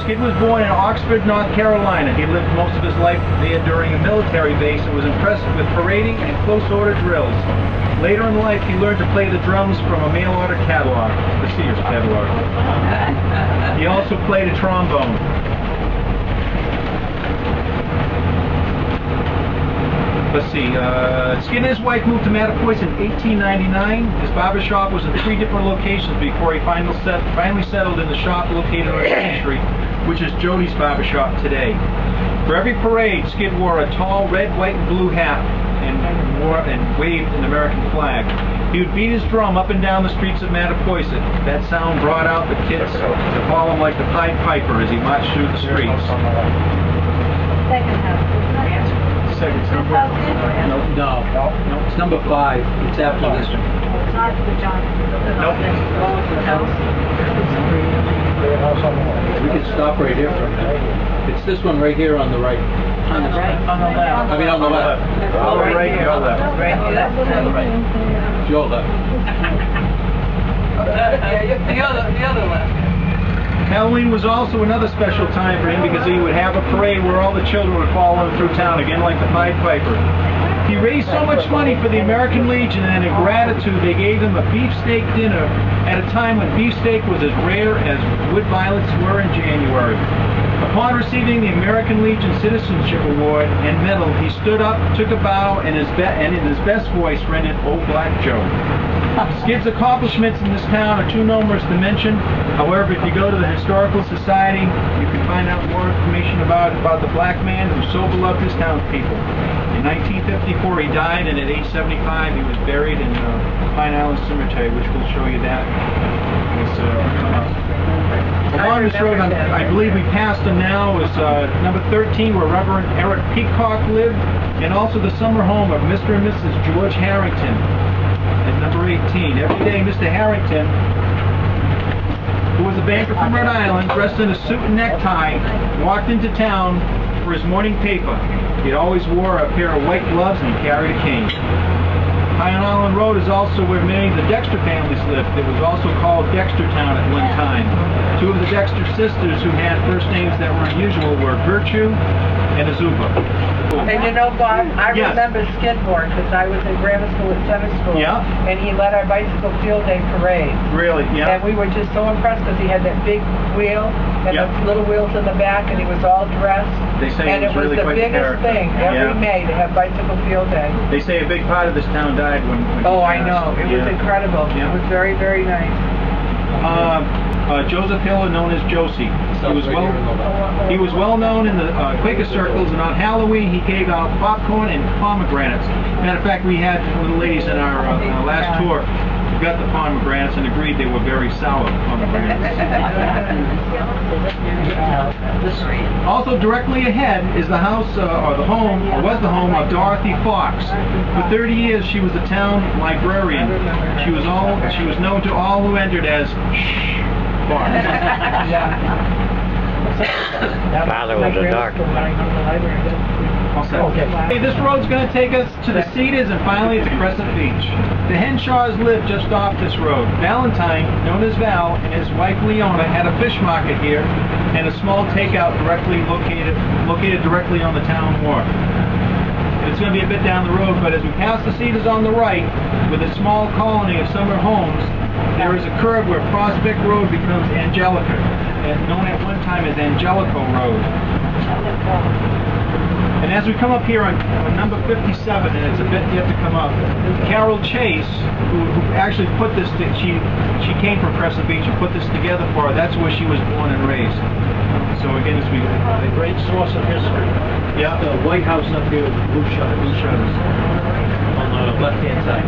Skid was born in Oxford, North Carolina. He lived most of his life there during a military base and was impressed with parading and close order drills. Later in life, he learned to play the drums from a mail order catalog, the Sears catalog. He also played a trombone. Let's see, Skid and his wife moved to Mattapoisett in 1899. His barber shop was in 3 different locations before he finally settled in the shop located on Main Street, which is Jody's barber shop today. For every parade, Skid wore a tall red, white, and blue hat and waved an American flag. He would beat his drum up and down the streets of Mattapoisett. That sound brought out the kids to call him like the Pied Piper as he marched through the streets. Second house. Second number? No. It's number 5. It's after this one. Not the John. Nope. We can stop right here for a minute. It's this one right here on the right. On the right? On the left. I mean on the left. All right, your left. Right, the right. Your left. The other left. Halloween was also another special time for him because he would have a parade where all the children would follow him through town, again like the Pied Piper. He raised so much money for the American Legion, and in gratitude they gave him a beefsteak dinner at a time when beefsteak was as rare as wood violets were in January. Upon receiving the American Legion Citizenship Award and medal, he stood up, took a bow, and in his best voice rendered "Old Black Joe." Skid's accomplishments in this town are too numerous to mention. However, if you go to the Historical Society, you can find out more information about the black man who so beloved his townspeople. In 1954, he died, and at age 75, he was buried in Pine Island Cemetery, which will show you that. Along this road, I believe we passed him now, is number 13, where Reverend Eric Peacock lived, and also the summer home of Mr. and Mrs. George Harrington. At number 18. Every day, Mr. Harrington, who was a banker from Rhode Island, dressed in a suit and necktie, walked into town for his morning paper. He always wore a pair of white gloves and he carried a cane. Pine Island Road is also where many of the Dexter families lived. It was also called Dextertown at one time. 2 of the Dexter sisters who had first names that were unusual were Virtue and Azuba. And you know, Bob, I Yes. remember Skidmore because I was in grammar school at center school. Yeah. And he led our bicycle field day parade. Really? Yeah. And we were just so impressed because he had that big wheel and Yeah. the little wheels in the back, and he was all dressed. They say and it was really the quite the biggest character. thing every Yeah. May to have bicycle field day. They say a big part of this town died when Oh, he I passed. know. It was Yeah. incredible. Yeah. It was very, very nice. Joseph Hill, known as Josie. He was well known in the Quaker circles, and on Halloween he gave out popcorn and pomegranates. Matter of fact, we had one of the ladies in our last tour who got the pomegranates and agreed they were very sour pomegranates. Also directly ahead is the house, or the home, or was the home of Dorothy Fox. For 30 years she was the town librarian. She was known to all who entered as Fox. Father was a doctor. All set. Okay. Hey, this road's going to take us to the Cedars and finally to Crescent Beach. The Henshaws lived just off this road. Valentine, known as Val, and his wife Leona had a fish market here and a small takeout located directly on the town wharf. It's going to be a bit down the road, but as we pass the Cedars on the right, with a small colony of summer homes, there is a curve where Prospect Road becomes Angelica, and known at one time as Angelico Road. And as we come up here on number 57, and it's a bit yet to come up, Carol Chase, who actually put this, she came from Crescent Beach and put this together for her. That's where she was born and raised. So again, as we A great source of history. yeah, The White House up here with the blue shutters on the left-hand side.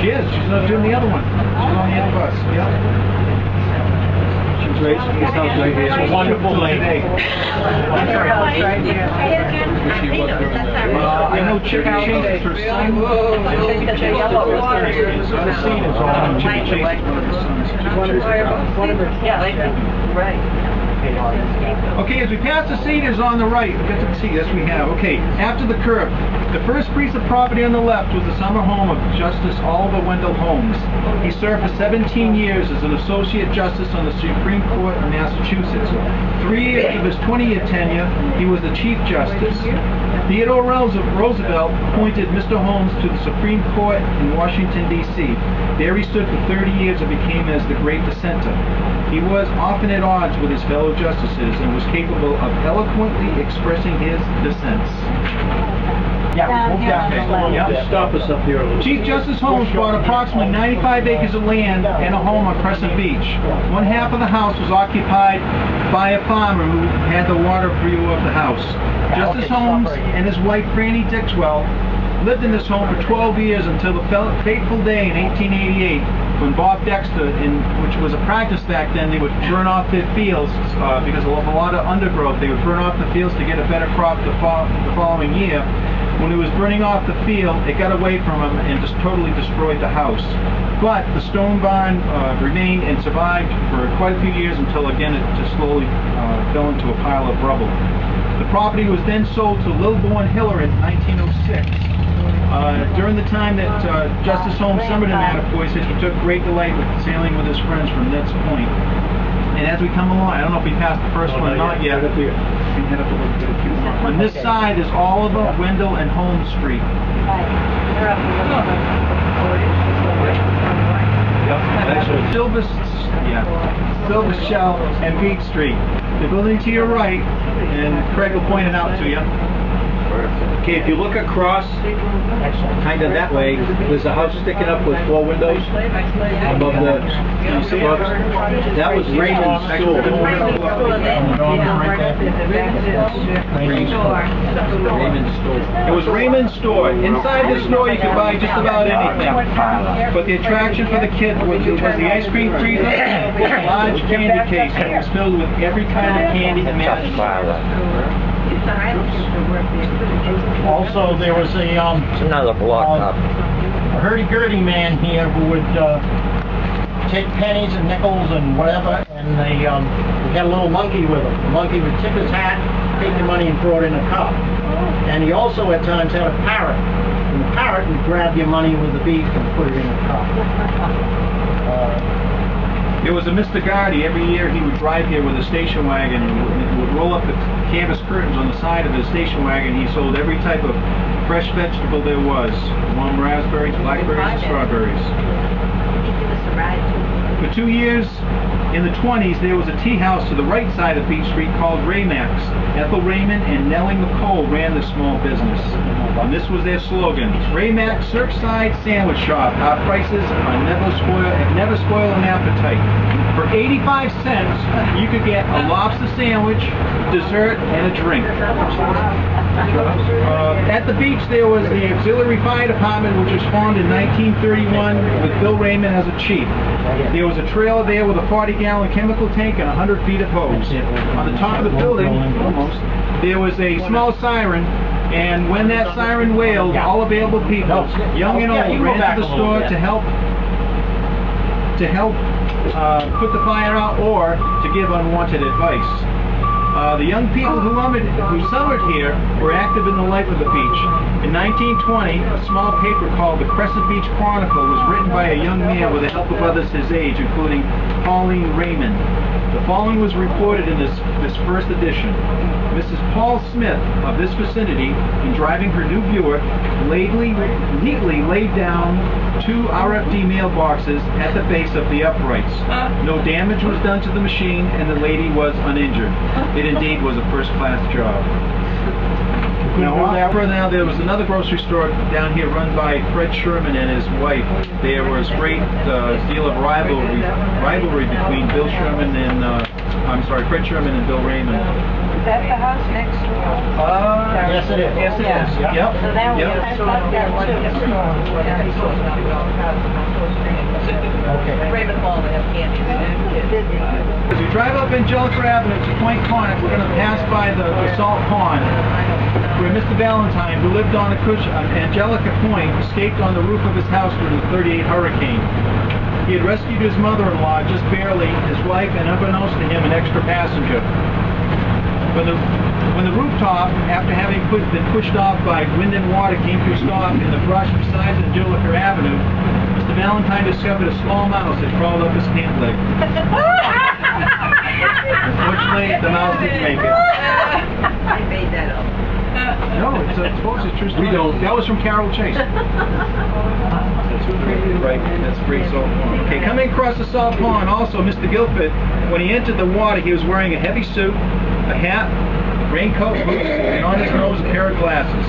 she is. She's not doing the other one. She's on the other bus. Yeah. She's raised in this house right here. It's a wonderful lady. I know Chip Chase is her son. I think Chip Chase is the scene is on Chip Chase is one of her sons. One of her. Yeah, right. Okay, as we pass the Cedars on the right, we get to the Cedars, yes we have. Okay, after the curve, the first piece of property on the left was the summer home of Justice Oliver Wendell Holmes. He served for 17 years as an Associate Justice on the Supreme Court of Massachusetts. 3 years of his 20-year tenure, he was the Chief Justice. Theodore Roosevelt appointed Mr. Holmes to the Supreme Court in Washington, D.C. There he stood for 30 years and became as the Great Dissenter. He was often at odds with his fellow justices and was capable of eloquently expressing his dissents. Yeah, move down just a little Yeah. bit. Stop us up here a little. Chief Justice Holmes bought approximately 95 acres of land and a home on Crescent Beach. One half of the house was occupied by a farmer who had the water view of the house. Justice Holmes and his wife Franny Dixwell lived in this home for 12 years until the fateful day in 1888 when Bob Dexter, which was a practice back then, they would burn off their fields because of a lot of undergrowth. They would burn off the fields to get a better crop the following year. When he was burning off the field, it got away from him and just totally destroyed the house. But the stone barn remained and survived for quite a few years until again it just slowly fell into a pile of rubble. The property was then sold to Lilbourne Hiller in 1906. During the time that Justice Holmes summered in Mattapoisett, he took great delight with sailing with his friends from Nets Point. And as we come along, I don't know if we passed the first one or not yet. We head up a little bit if you want. On this side is Oliver, Wendell, and Holmes Street. Silver Shell and Beach Street. The building to your right, and Craig will point it out to you. Okay, if you look across, kind of that way, there's a house sticking up with 4 windows above the trucks. That was Raymond's store. Raymond's store. It was Raymond's store. Inside the store you could buy just about anything. But the attraction for the kids was the ice cream freezer, a large candy case that was filled with every kind of candy imaginable. Also, there was It's another block up. a hurdy-gurdy man here who would take pennies and nickels and whatever, and he had a little monkey with him. The monkey would tip his hat, take the money, and throw it in a cup. And he also at times had a parrot, and the parrot would grab your money with the beak and put it in a cup. There was a Mr. Gardy. Every year he would drive here with a station wagon and would roll up the canvas curtains on the side of his station wagon. He sold every type of fresh vegetable there was. Warm raspberries, blackberries, and strawberries. For 2 years in the 20s, there was a tea house to the right side of Beach Street called Raymax. Ethel Raymond and Nellie McCole ran this small business. And this was their slogan: Raymax Surfside Sandwich Shop. Our prices have never spoiled an appetite. For 85 cents, you could get a lobster sandwich, dessert, and a drink. At the beach there was the Auxiliary Fire Department, which was formed in 1931 with Bill Raymond as a chief. There was a trailer there with a 40-gallon chemical tank and 100 feet of hose. On the top of the building, almost, there was a small siren, and when that siren wailed, all available people, young and old, ran to the store to help put the fire out or to give unwanted advice. The young people who summered here were active in the life of the beach. In 1920, a small paper called the Crescent Beach Chronicle was written by a young man with the help of others his age, including Pauline Raymond. The following was reported in this first edition. Mrs. Paul Smith of this vicinity, in driving her new Buick, neatly laid down 2 RFD mailboxes at the base of the uprights. No damage was done to the machine, and the lady was uninjured. It indeed was a first-class job. Now, there was another grocery store down here run by Fred Sherman and his wife. There was great deal of rivalry between Bill Sherman and, Fred Sherman and Bill Raymond. Is that the house next door? Yes, it is. Yes, it is. Yeah. Yep. So that was, Yep. I thought that was Okay. Raymond Hall, they have candy. As we drive up Angelica Avenue to Point Conic, we're going to pass by the salt pond, where Mr. Valentine, who lived on Angelica Point, escaped on the roof of his house during the '38 hurricane. He had rescued his mother-in-law, just barely, his wife, and unbeknownst to him, an extra passenger. When the rooftop, after having been pushed off by wind and water, came to a stop in the brush beside Angelica Avenue, Mr. Valentine discovered a small mouse that crawled up his pant leg. Unfortunately, the mouse didn't make it. I made that up. No, it's supposed to be true story. We don't. That was from Carol Chase. Right, that's great salt pond. Okay, coming across the salt pond, also Mr. Guilford, when he entered the water, he was wearing a heavy suit, a hat, raincoat, boots, and on his nose a pair of glasses.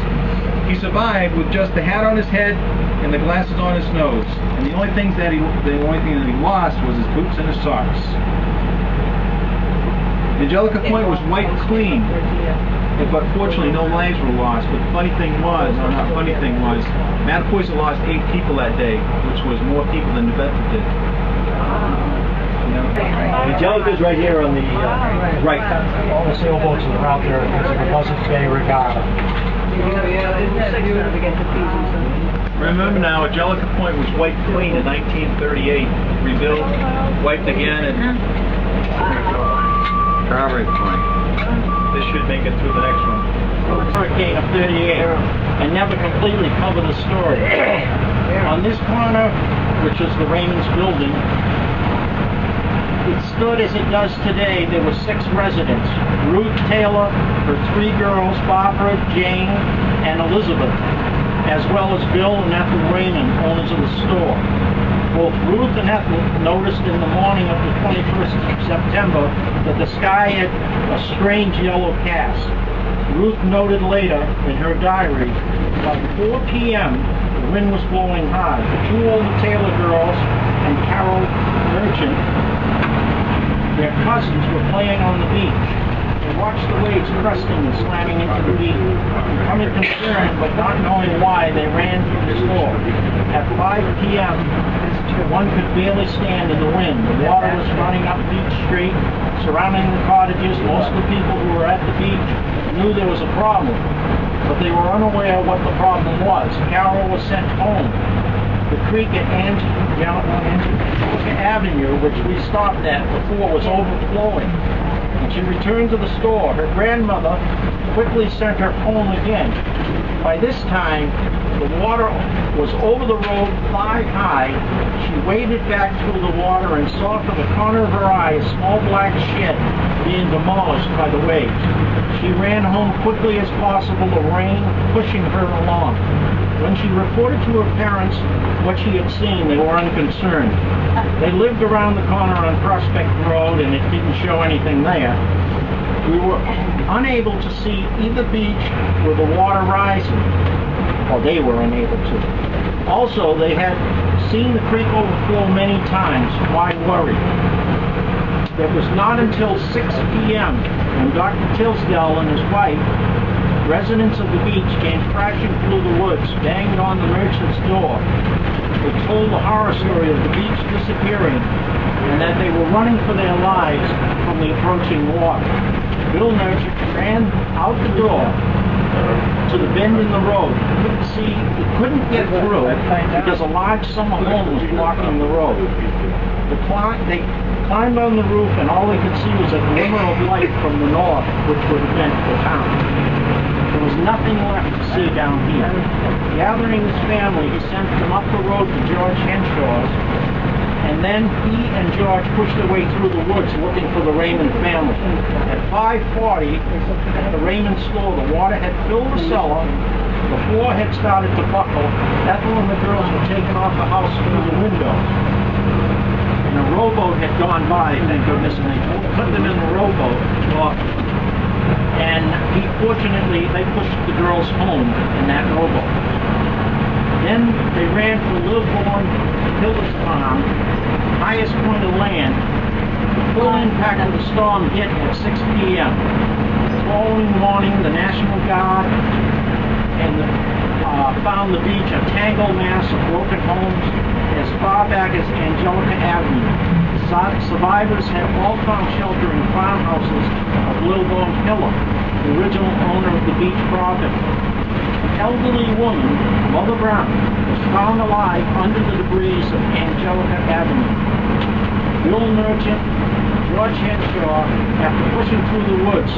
He survived with just the hat on his head and the glasses on his nose. And the only thing that he lost was his boots and his socks. Angelica Point was wiped clean, but fortunately no lives were lost. But the funny thing was, Mattapoisett lost 8 people that day, which was more people than New Bedford did. Angelica's right here on the Right. All the sailboats that are out there because of the Buzzards Bay Regatta. Remember now, Angelica Point was wiped clean in 1938, rebuilt, wiped again, and Strawberry Point. this should make it through the next one. Hurricane of '38 and never completely cover the story. On this corner, which is the Raymond's building, it stood as it does today. There were 6 residents: Ruth Taylor, her 3 girls, Barbara, Jane, and Elizabeth, as well as Bill and Ethel Raymond, owners of the store. Both Ruth and Ethel noticed in the morning of the 21st of September that the sky had a strange yellow cast. Ruth noted later in her diary, by 4 p.m., the wind was blowing hard. The 2 older Taylor girls and Carol Merchant, their cousins, were playing on the beach. They watched the waves cresting and slamming into the beach. Becoming concerned, but not knowing why, they ran to the store. At 5 p.m., one could barely stand in the wind. The water was running up Beach Street, surrounding the cottages. Most of the people who were at the beach knew there was a problem, but they were unaware of what the problem was. Carol was sent home. The creek at Angelica Avenue, which we stopped at before, was overflowing. When she returned to the store, her grandmother quickly sent her home again. By this time, the water was over the road thigh high. She waded back through the water and saw from the corner of her eye a small black shed being demolished by the waves. She ran home quickly as possible, the rain pushing her along. When she reported to her parents what she had seen, they were unconcerned. They lived around the corner on Prospect Road, and it didn't show anything there. We were unable to see either beach with the water rising, or they were unable to. Also, they had seen the creek overflow many times. Why worry? It was not until 6 p.m. when Dr. Tisdale and his wife, residents of the beach, came crashing through the woods, banged on the merchant's door. They told the horror story of the beach disappearing and that they were running for their lives from the approaching water. Bill Merchant ran out the door to the bend in the road. You couldn't get through because a large summer home was blocking the road. They climbed on the roof, and all they could see was a glimmer of light from the north, which would have been the town. There was nothing left to see down here. Gathering his family, he sent them up the road to George Henshaw's, and then he and George pushed their way through the woods looking for the Raymond family. At 5:40, at the Raymond store, the water had filled the cellar, the floor had started to buckle. Ethel and the girls were taken off the house through the windows. And a rowboat had gone by, thank goodness, and they put them in the rowboat. And fortunately, they pushed the girls home in that rowboat. Then they ran for Lilbourne Hillis Farm, highest point of land. The full impact of the storm hit at 6 p.m. The following morning, the National Guard found the beach a tangled mass of broken homes as far back as Angelica Avenue. Survivors had all found shelter in farmhouses of Lilbourne Pillar, the original owner of the beach property. An elderly woman, Mother Brown, was found alive under the debris of Angelica Avenue. Bill Merchant, George Henshaw, after pushing through the woods,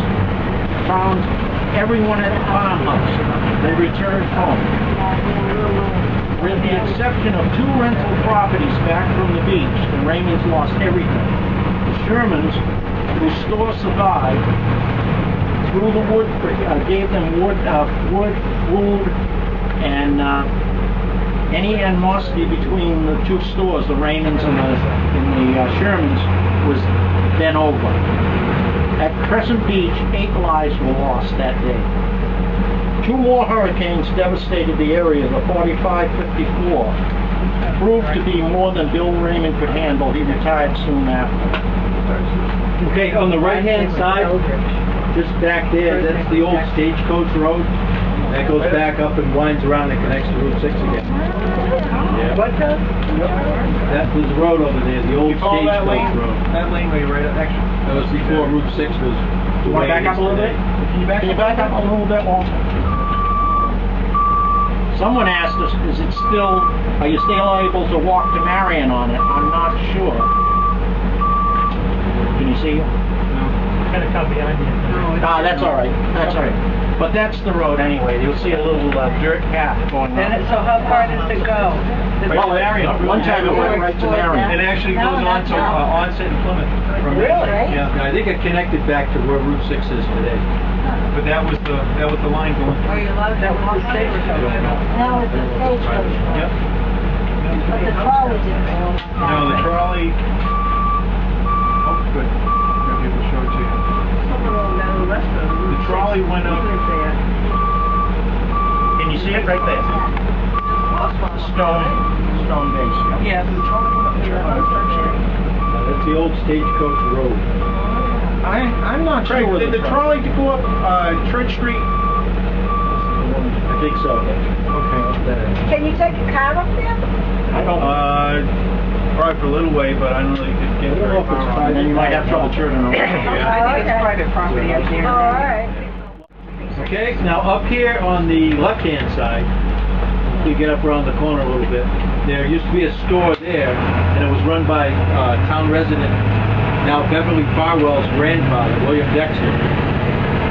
found everyone at the farmhouse. They returned home. With the exception of 2 rental properties back from the beach, the Raymonds lost everything. The Shermans, whose store survived, threw the wood, gave them wood, food, and any animosity between the 2 stores, the Raymonds and the Shermans, was then over. At Crescent Beach, 8 lives were lost that day. 2 more hurricanes devastated the area. The 45-54 proved to be more than Bill Raymond could handle. He retired soon after. Okay, on the right-hand side, just back there, that's the old Stagecoach Road. That goes back up and winds around and connects to Route 6 again. Yeah. What's that? That was the road over there, the old You follow that lane? Stagecoach Road. That laneway right up next. That was before Route 6 was... You want to back up a little bit? Can you back up a little bit, Walter? Someone asked us, are you still able to walk to Marion on it? I'm not sure. Can you see? Kind of come behind you. Ah, that's all right. That's all right. But that's the road anyway. You'll see a little dirt path going on. So how far does it go? Well, one time it went right to Marion. It actually goes on to Onset and Plymouth. Really? Yeah. I think it connected back to where Route 6 is today. But that was the line going. Are you allowed to walk there? Now it's a stagecoach. Yep. But the trolley didn't go. No, the trolley. Oh, good. Maybe we'll show it to you. The trolley went up. Can you see it right there? Stone base. Yeah. That's the old Stagecoach Road. I'm not sure. Did the trolley go up Church Street? I think so. Okay. Can you take a car up there? I don't. Probably for a little way, but I don't know if you could get very far on And it. then you might have trouble turning around. I think it's private property up there. Oh, all right. Okay, now up here on the left-hand side, you get up around the corner a little bit, there used to be a store there, and it was run by town resident, now Beverly Farwell's grandfather, William Dexter.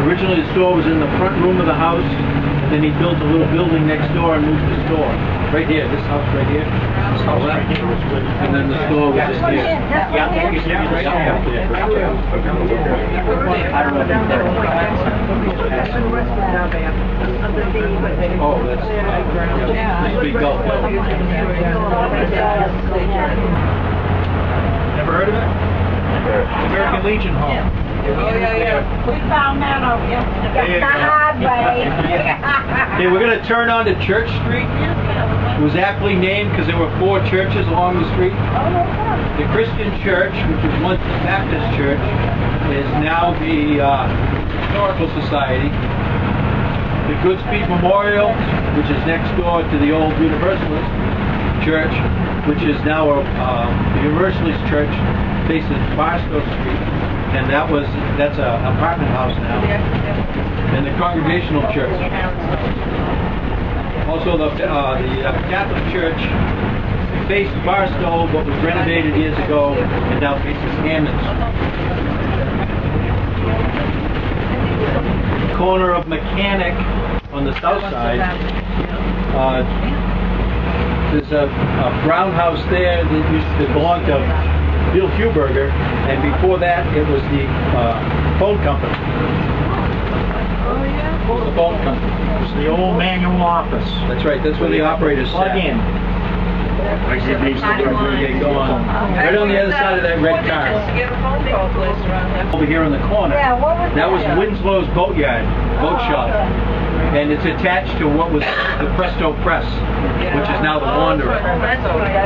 Originally the store was in the front room of the house, and then he built a little building next door and moved the store. Right here, this house right here. This house right here. And then the store was just here. Yeah, Right here. I don't know if it's there. Oh, that's this big Gulf building. Never heard of it? American Legion Hall. We found that over here. There you The go. hard way. Okay, we're going to turn on to Church Street. It was aptly named because there were 4 churches along the street. The Christian Church, which was once the Baptist Church, is now the Historical Society. The Goodspeed Memorial, which is next door to the old Universalist Church, which is now the Universalist Church, faces Barstow Street. and that's a apartment house now, and the Congregational Church. Also the Catholic Church faced Barstow, but was renovated years ago, and now faces Hammond's. Corner of Mechanic on the south side. There's a brown house there that belonged to Bill Huberger, and before that it was the phone company. It was the phone company. It was the old manual office. That's right, that's where the operators Plug sat. in. Okay, go on. Right on the other side of that red car. Get a phone call place around there. Over here in the corner. Yeah, what was That was that? Winslow's Boatyard, boat shop. And it's attached to what was the Presto Press, which is now the Wanderer.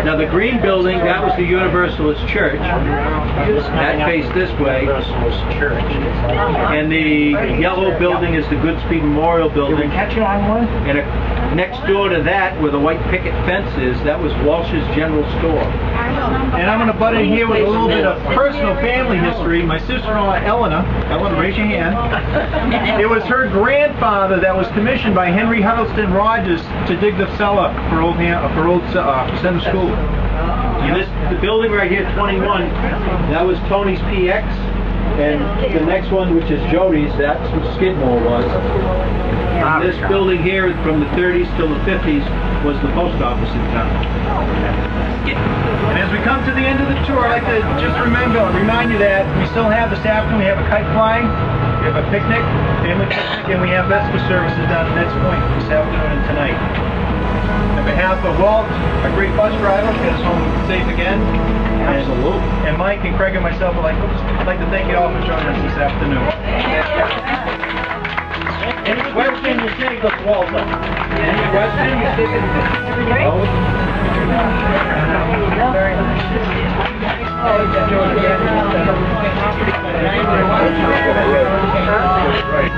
Now the green building, that was the Universalist Church. That faced this way. Universalist Church. And the yellow building is the Goodspeed Memorial Did we Building. catch you on one? And next door to that, where the white picket fence is, that was Walsh's General Store. And I'm going to butt in here with a little bit of personal family history. My sister-in-law, Eleanor, raise your hand. It was her grandfather that was commissioned by Henry Huddleston Rogers to dig the cellar for old Center School. And the building right here, 21, that was Tony's PX. And the next one, which is Jody's, that's what Skidmore was. And this building here, from the 30s till the 50s, was the post office in town. And as we come to the end of the tour, I'd like to just remind you that we still have this afternoon, we have a kite flying, we have a picnic, family picnic, and we have vesper services down at Neds Point this afternoon and tonight. On behalf of Walt, our great bus driver, get us home safe again. Absolutely. And Mike and Craig and myself would like to thank you all for joining us this afternoon. Any questions, you take us, Walter? Any questions?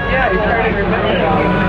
Yeah, you started remembering.